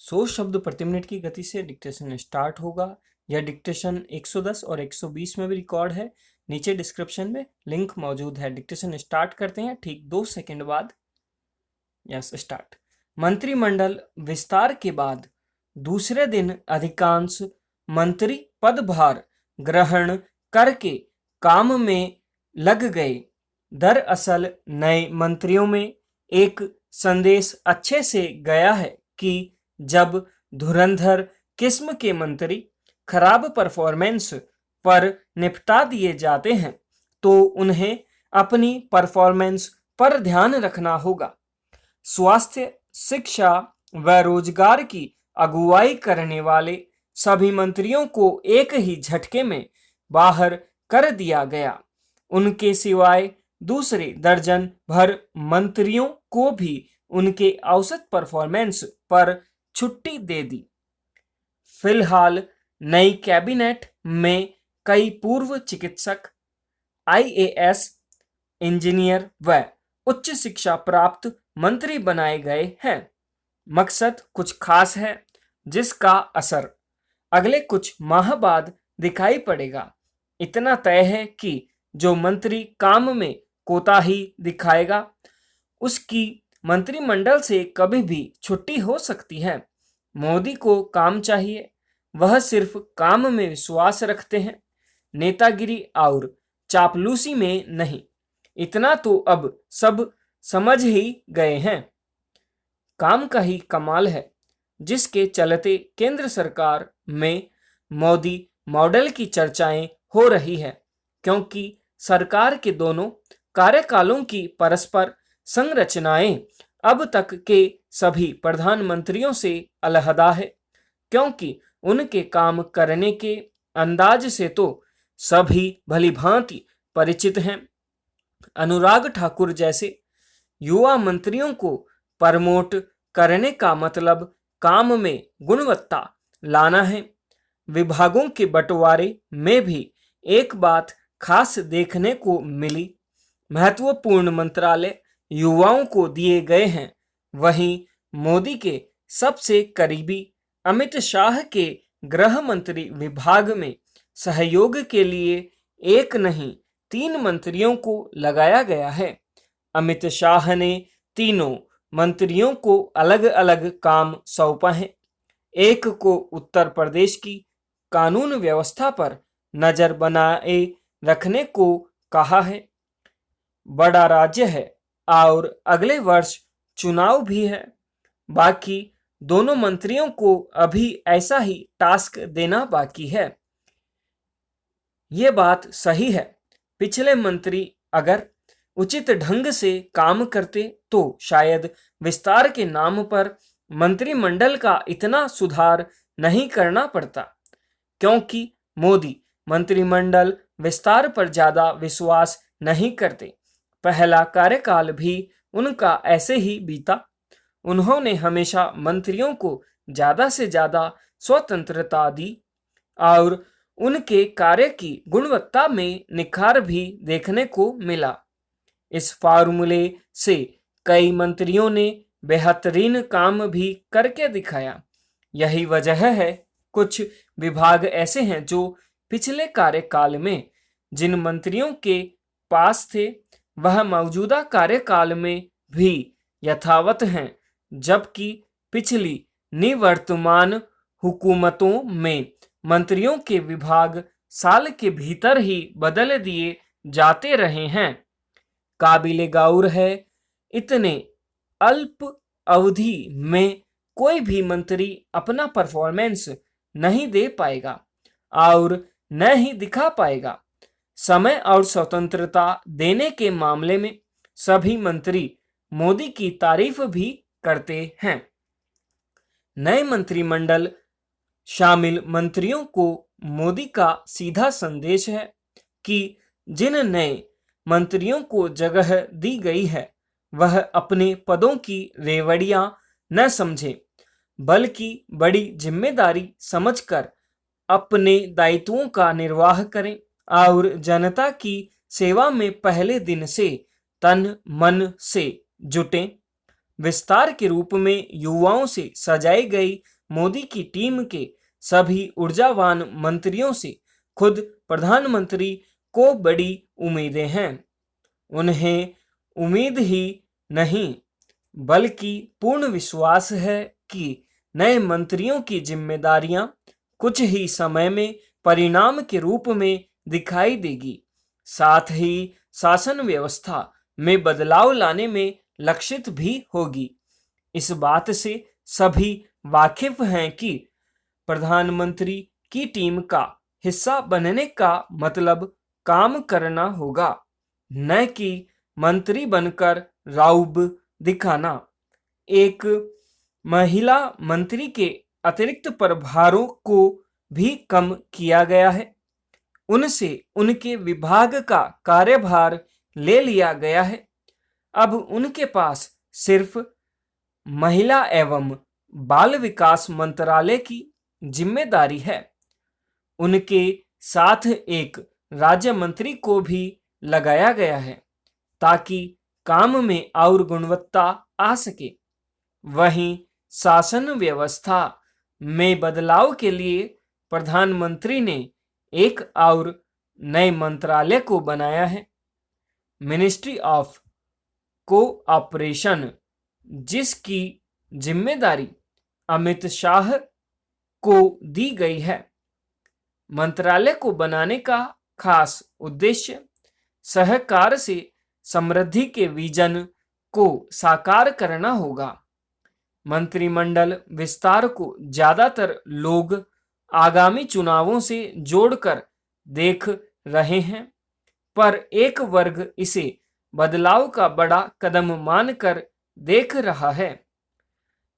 100 शब्द प्रति मिनट की गति से डिक्टेशन स्टार्ट होगा। यह डिक्टेशन 110 और 120 में भी रिकॉर्ड है। नीचे डिस्क्रिप्शन में लिंक मौजूद है। डिक्टेशन स्टार्ट करते हैं ठीक 2 सेकंड बाद। Yes, start. मंत्रिमंडल विस्तार के बाद दूसरे दिन अधिकांश मंत्री पदभार ग्रहण करके काम में लग गए। दरअसल नए मंत्रियों में एक संदेश अच्छे से गया है कि जब धुरंधर किस्म के मंत्री खराब परफॉर्मेंस पर निपटा दिए जाते हैं तो उन्हें अपनी परफॉर्मेंस पर ध्यान रखना होगा। स्वास्थ्य, शिक्षा व रोजगार की अगुवाई करने वाले सभी मंत्रियों को एक ही झटके में बाहर कर दिया गया। उनके सिवाय दूसरे दर्जन भर मंत्रियों को भी उनके औसत परफॉर्मेंस पर छुट्टी दे दी। फिलहाल नई कैबिनेट में कई पूर्व चिकित्सक, आईएएस, इंजीनियर व उच्च शिक्षा प्राप्त मंत्री बनाए गए हैं। मकसद कुछ खास है जिसका असर अगले कुछ माह बाद दिखाई पड़ेगा। इतना तय है कि जो मंत्री काम में कोताही दिखाएगा उसकी मंत्रिमंडल से कभी भी छुट्टी हो सकती है। मोदी को काम चाहिए, वह सिर्फ काम में विश्वास रखते हैं, नेतागिरी और चापलूसी में नहीं। इतना तो अब सब समझ ही गए हैं। काम का ही कमाल है जिसके चलते केंद्र सरकार में मोदी मॉडल की चर्चाएं हो रही है, क्योंकि सरकार के दोनों कार्यकालों की परस्पर संरचनाएं अब तक के सभी प्रधानमंत्रियों से अलहदा है, क्योंकि उनके काम करने के अंदाज से तो सभी भलीभांति परिचित हैं। अनुराग ठाकुर जैसे युवा मंत्रियों को प्रमोट करने का मतलब काम में गुणवत्ता लाना है। विभागों के बंटवारे में भी एक बात खास देखने को मिली। महत्वपूर्ण मंत्रालय युवाओं को दिए गए हैं, वहीं मोदी के सबसे करीबी अमित शाह के गृह मंत्री विभाग में सहयोग के लिए एक नहीं 3 मंत्रियों को लगाया गया है। अमित शाह ने तीनों मंत्रियों को अलग अलग काम सौंपा है। एक को उत्तर प्रदेश की कानून व्यवस्था पर नजर बनाए रखने को कहा है। बड़ा राज्य है और अगले वर्ष चुनाव भी है। बाकी दोनों मंत्रियों को अभी ऐसा ही टास्क देना बाकी है। ये बात सही है, पिछले मंत्री अगर उचित ढंग से काम करते तो शायद विस्तार के नाम पर मंत्रिमंडल का इतना सुधार नहीं करना पड़ता, क्योंकि मोदी मंत्रिमंडल विस्तार पर ज्यादा विश्वास नहीं करते। पहला कार्यकाल भी उनका ऐसे ही बीता। उन्होंने हमेशा मंत्रियों को ज्यादा से ज्यादा स्वतंत्रता दी और उनके कार्य की गुणवत्ता में निखार भी देखने को मिला। इस फार्मूले से कई मंत्रियों ने बेहतरीन काम भी करके दिखाया। यही वजह है कुछ विभाग ऐसे हैं जो पिछले कार्यकाल में जिन मंत्रियों के पास थे वह मौजूदा कार्यकाल में भी यथावत हैं, जबकि पिछली निवर्तमान हुकूमतों में मंत्रियों के विभाग साल के भीतर ही बदल दिए जाते रहे हैं। काबिले गौर है, इतने अल्प अवधि में कोई भी मंत्री अपना परफॉर्मेंस नहीं दे पाएगा और न ही दिखा पाएगा। समय और स्वतंत्रता देने के मामले में सभी मंत्री मोदी की तारीफ भी करते हैं। नए मंत्रिमंडल शामिल मंत्रियों को मोदी का सीधा संदेश है कि जिन नए मंत्रियों को जगह दी गई है वह अपने पदों की रेवड़ियां न समझे, बल्कि बड़ी जिम्मेदारी समझकर अपने दायित्वों का निर्वाह करें और जनता की सेवा में पहले दिन से तन मन से जुटें। विस्तार के रूप में युवाओं से सजाई गई मोदी की टीम के सभी ऊर्जावान मंत्रियों से खुद प्रधानमंत्री को बड़ी उम्मीदें हैं। उन्हें उम्मीद ही नहीं बल्कि पूर्ण विश्वास है कि नए मंत्रियों की जिम्मेदारियां कुछ ही समय में परिणाम के रूप में दिखाई देगी। साथ ही शासन व्यवस्था में बदलाव लाने में लक्षित भी होगी। इस बात से सभी वाकिफ हैं कि प्रधानमंत्री की टीम का हिस्सा बनने का मतलब काम करना होगा, न कि मंत्री बनकर रौब दिखाना। एक महिला मंत्री के अतिरिक्त प्रभारों को भी कम किया गया है। उनसे उनके विभाग का कार्यभार ले लिया गया है। अब उनके पास सिर्फ महिला एवं बाल विकास मंत्रालय की जिम्मेदारी है। उनके साथ एक राज्य मंत्री को भी लगाया गया है ताकि काम में और गुणवत्ता आ सके। वहीं शासन व्यवस्था में बदलाव के लिए प्रधानमंत्री ने एक और नए मंत्रालय को बनाया है, मिनिस्ट्री ऑफ कोऑपरेशन, जिसकी जिम्मेदारी अमित शाह को दी गई है। मंत्रालय को बनाने का खास उद्देश्य सहकार से समृद्धि के विजन को साकार करना होगा। मंत्रिमंडल विस्तार को ज्यादातर लोग आगामी चुनावों से जोड़कर देख रहे हैं, पर एक वर्ग इसे बदलाव का बड़ा कदम मानकर देख रहा है।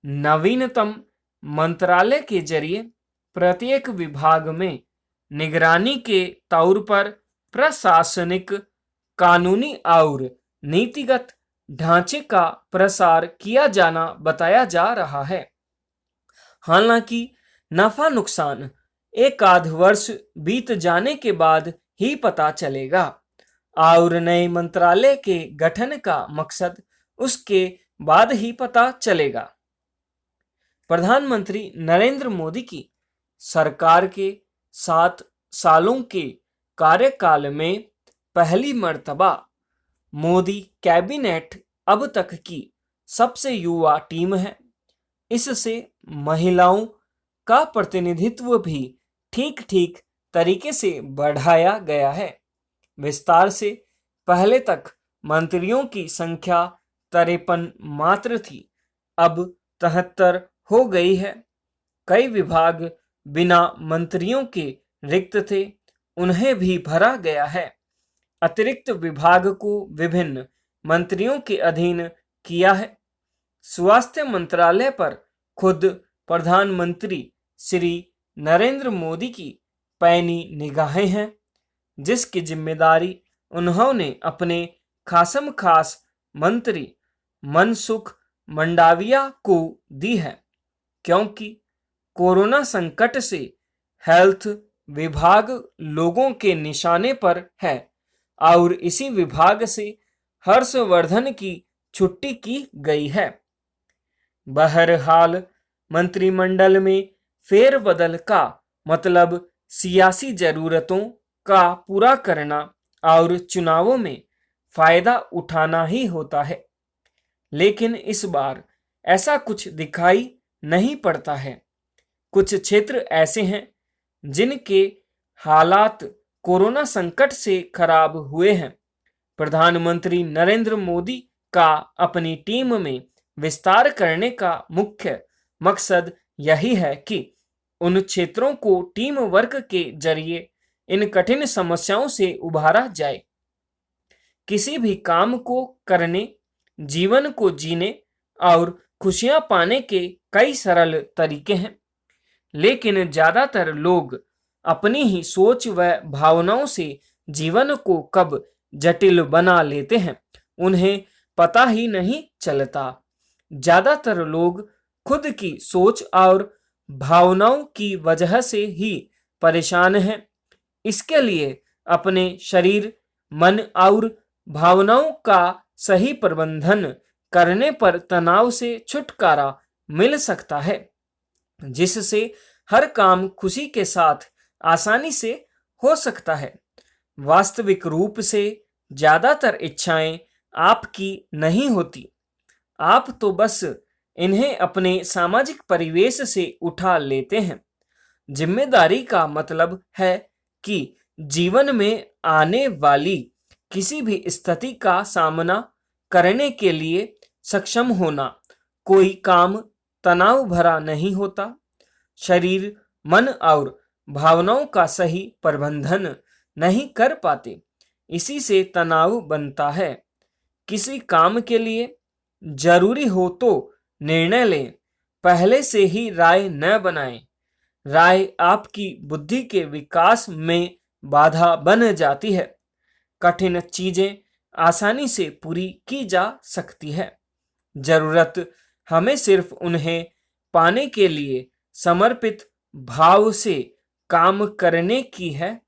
नवीनतम मंत्रालय के जरिए प्रत्येक विभाग में निगरानी के तौर पर प्रशासनिक, कानूनी और नीतिगत ढांचे का प्रसार किया जाना बताया जा रहा है। हालांकि नफा नुकसान एक आध वर्ष बीत जाने के बाद ही पता चलेगा और नए मंत्रालय के गठन का मकसद उसके बाद ही पता चलेगा। प्रधानमंत्री नरेंद्र मोदी की सरकार के 7 सालों के कार्यकाल में पहली मर्तबा मोदी कैबिनेट अब तक की सबसे युवा टीम है। इससे महिलाओं का प्रतिनिधित्व भी ठीक ठीक तरीके से बढ़ाया गया है। विस्तार से पहले तक मंत्रियों की संख्या 53 मात्र थी, अब 73 हो गई है। कई विभाग बिना मंत्रियों के रिक्त थे, उन्हें भी भरा गया है। अतिरिक्त विभाग को विभिन्न मंत्रियों के अधीन किया है। स्वास्थ्य मंत्रालय पर खुद प्रधानमंत्री श्री नरेंद्र मोदी की पैनी निगाहें हैं, जिसकी जिम्मेदारी उन्होंने अपने खासम खास मंत्री मनसुख मंडाविया को दी है, क्योंकि कोरोना संकट से हेल्थ विभाग लोगों के निशाने पर है और इसी विभाग से हर्षवर्धन की छुट्टी की गई है। बहरहाल मंत्रिमंडल में फेरबदल का मतलब सियासी जरूरतों का पूरा करना और चुनावों में फायदा उठाना ही होता है, लेकिन इस बार ऐसा कुछ दिखाई नहीं पड़ता है। कुछ क्षेत्र ऐसे हैं जिनके हालात कोरोना संकट से खराब हुए हैं। प्रधानमंत्री नरेंद्र मोदी का अपनी टीम में विस्तार करने का मुख्य मकसद यही है कि उन क्षेत्रों को टीम वर्क के जरिए इन कठिन समस्याओं से उभारा जाए। किसी भी काम को करने, जीवन को जीने और खुशियां पाने के कई सरल तरीके हैं, लेकिन ज्यादातर लोग अपनी ही सोच व भावनाओं से जीवन को कब जटिल बना लेते हैं, उन्हें पता ही नहीं चलता। ज्यादातर लोग खुद की सोच और भावनाओं की वजह से ही परेशान हैं। इसके लिए अपने शरीर, मन और भावनाओं का सही प्रबंधन करने पर तनाव से छुटकारा मिल सकता है। जिससे हर काम खुशी के साथ आसानी से हो सकता है। वास्तविक रूप से ज्यादातर इच्छाएं आपकी नहीं होती, आप तो बस इन्हें अपने सामाजिक परिवेश से उठा लेते हैं। जिम्मेदारी का मतलब है कि जीवन में आने वाली किसी भी स्थिति का सामना करने के लिए सक्षम होना। कोई काम तनाव भरा नहीं होता। शरीर, मन और भावनाओं का सही प्रबंधन नहीं कर पाते, इसी से तनाव बनता है। किसी काम के लिए जरूरी हो तो निर्णय लें, पहले से ही राय न बनाएं। राय आपकी बुद्धि के विकास में बाधा बन जाती है। कठिन चीजें आसानी से पूरी की जा सकती है। जरूरत हमें सिर्फ उन्हें पाने के लिए समर्पित भाव से काम करने की है।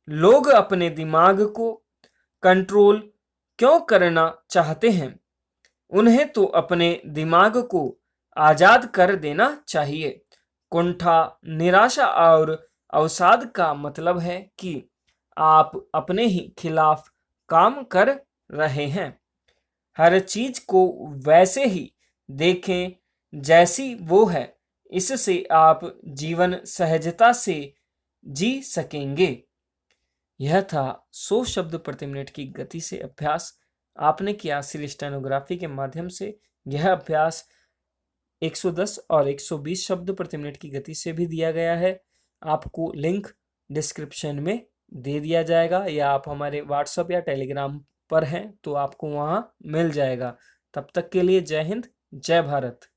लोग अपने दिमाग को कंट्रोल क्यों करना चाहते हैं? उन्हें तो अपने दिमाग को आजाद कर देना चाहिए। कुंठा, निराशा और अवसाद का मतलब है कि आप अपने ही खिलाफ काम कर रहे हैं। हर चीज को वैसे ही देखें जैसी वो है, इससे आप जीवन सहजता से जी सकेंगे। यह था 100 शब्द प्रति मिनट की गति से अभ्यास। आपने किया सिर्फ स्टेनोग्राफी के माध्यम से। यह अभ्यास 110 और 120 शब्द प्रति मिनट की गति से भी दिया गया है। आपको लिंक डिस्क्रिप्शन में दे दिया जाएगा, या आप हमारे व्हाट्सएप या टेलीग्राम पर हैं तो आपको वहां मिल जाएगा। तब तक के लिए जय हिंद, जय भारत।